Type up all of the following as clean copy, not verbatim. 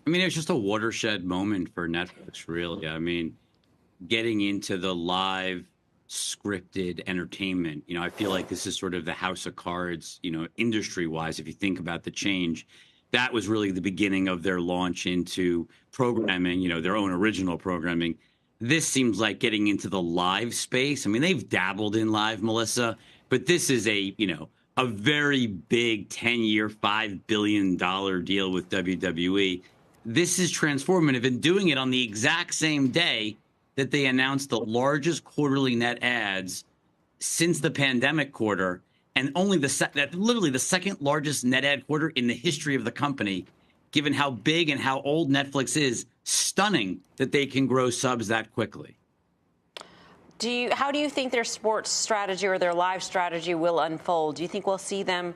I mean, it was just a watershed moment for Netflix, really. I mean, getting into the live scripted entertainment, I feel like this is sort of the house of cards, industry wise. If you think about the change, that was really the beginning of their launch into programming, their own original programming. This seems like getting into the live space. I mean, they've dabbled in live, Melissa, but this is a very big 10-year, $5 billion deal with WWE. This is transformative, and doing it on the exact same day that they announced the largest quarterly net adds since the pandemic quarter, and only literally the second largest net add quarter in the history of the company. Given how big and how old Netflix is, stunning that they can grow subs that quickly. How do you think their sports strategy or their live strategy will unfold? Do you think we'll see them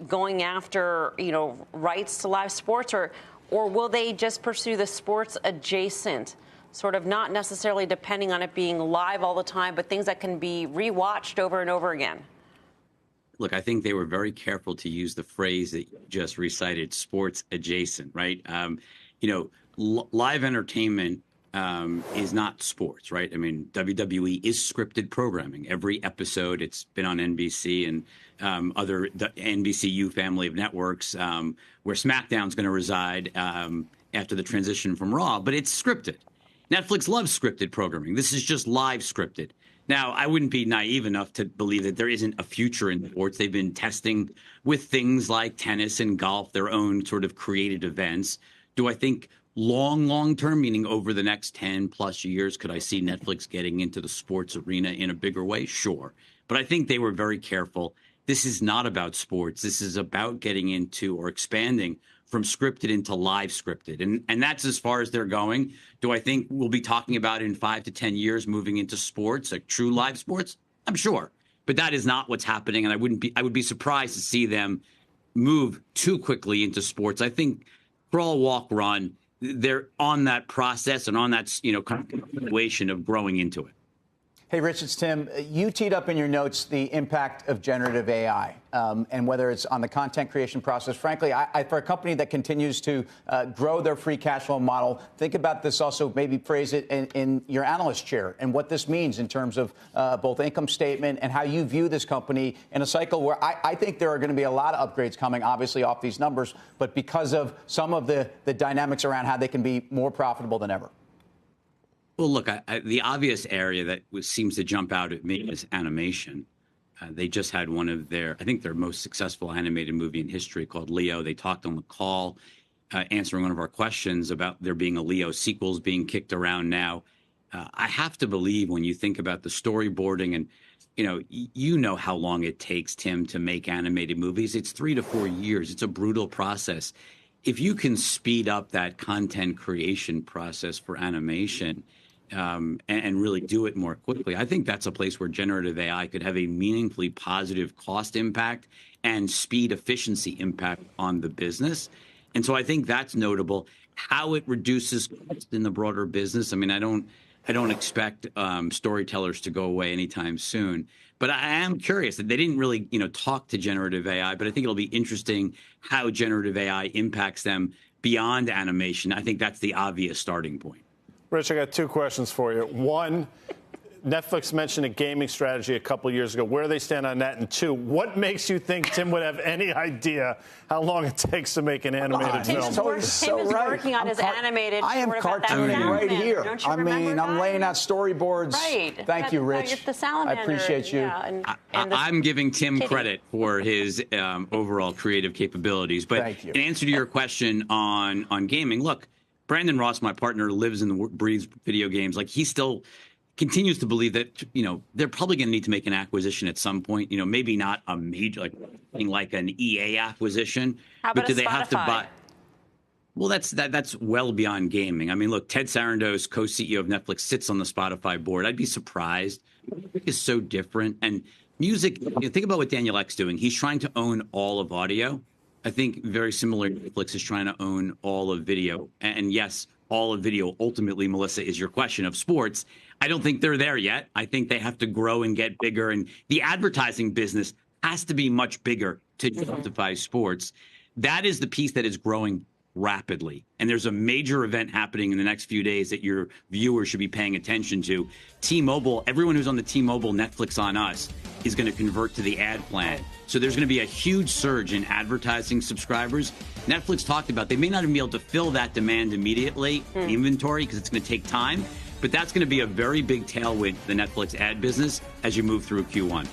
going after, rights to live sports, or will they just pursue the sports adjacent, sort of not necessarily depending on it being live all the time, but things that can be rewatched over and over again? Look, I think they were very careful to use the phrase that you just recited, sports adjacent, right? Live entertainment is not sports, right? I mean, WWE is scripted programming. Every episode, it's been on NBC and the NBCU family of networks, where SmackDown's going to reside after the transition from Raw, but it's scripted. Netflix loves scripted programming. This is just live scripted. Now, I wouldn't be naive enough to believe that there isn't a future in sports. They've been testing with things like tennis and golf, their own sort of created events. Do I think long term, meaning over the next 10 plus years, could I see Netflix getting into the sports arena in a bigger way? Sure. But I think they were very careful. This is not about sports. This is about getting into or expanding from scripted into live scripted. And that's as far as they're going. Do I think we'll be talking about in 5 to 10 years moving into sports, like true live sports? I'm sure. But that is not what's happening. And I would be surprised to see them move too quickly into sports. I think crawl, walk, run, they're on that process and on that, continuation of growing into it. Hey, Rich, it's Tim. You teed up in your notes the impact of generative AI and whether it's on the content creation process. Frankly, for a company that continues to grow their free cash flow model, think about this also, maybe phrase it in your analyst chair and what this means in terms of both income statement and how you view this company in a cycle where I think there are going to be a lot of upgrades coming, obviously, off these numbers, but because of some of the dynamics around how they can be more profitable than ever. Well, look, the obvious area that seems to jump out at me is animation. They just had I think their most successful animated movie in history called Leo. They talked on the call, answering one of our questions about there being a Leo sequels being kicked around now. I have to believe when you think about the storyboarding and, you know how long it takes, Tim, to make animated movies. It's 3 to 4 years. It's a brutal process. If you can speed up that content creation process for animation, and really do it more quickly, I think that's a place where generative AI could have a meaningfully positive cost impact and speed efficiency impact on the business. And so I think that's notable. How it reduces cost in the broader business, I mean, I don't expect storytellers to go away anytime soon. But I am curious that they didn't really, talk to generative AI, but I think it'll be interesting how generative AI impacts them beyond animation. I think that's the obvious starting point. Rich, I got 2 questions for you. One, Netflix mentioned a gaming strategy a couple of years ago. Where do they stand on that? And 2, what makes you think Tim would have any idea how long it takes to make an animated film? Tim is working on his animated. I am cartooning right here. I mean, I'm laying out storyboards. Right. Thank you, Rich. The salamander. I appreciate you. Yeah, I'm giving Tim credit for his overall creative capabilities. But in answer to your question on gaming, look, Brandon Ross, my partner, lives and breathes video games. Like, he still continues to believe that, they're probably going to need to make an acquisition at some point. Maybe not a major, like an EA acquisition. How about but do they Spotify? have to buy? Well, that's well beyond gaming. I mean, look, Ted Sarandos, co-CEO of Netflix, sits on the Spotify board. I'd be surprised. Music is so different. And music, think about what Daniel Ek's doing. He's trying to own all of audio. I think very similar, Netflix is trying to own all of video. And yes, all of video, ultimately, Melissa, is your question of sports. I don't think they're there yet. I think they have to grow and get bigger. And the advertising business has to be much bigger to justify sports. That is the piece that is growing rapidly. And there's a major event happening in the next few days that your viewers should be paying attention to. T-Mobile, everyone who's on the T-Mobile Netflix on Us is going to convert to the ad plan. So there's going to be a huge surge in advertising subscribers. Netflix talked about they may not even be able to fill that demand immediately, inventory, because it's going to take time. But that's going to be a very big tailwind for the Netflix ad business as you move through Q1.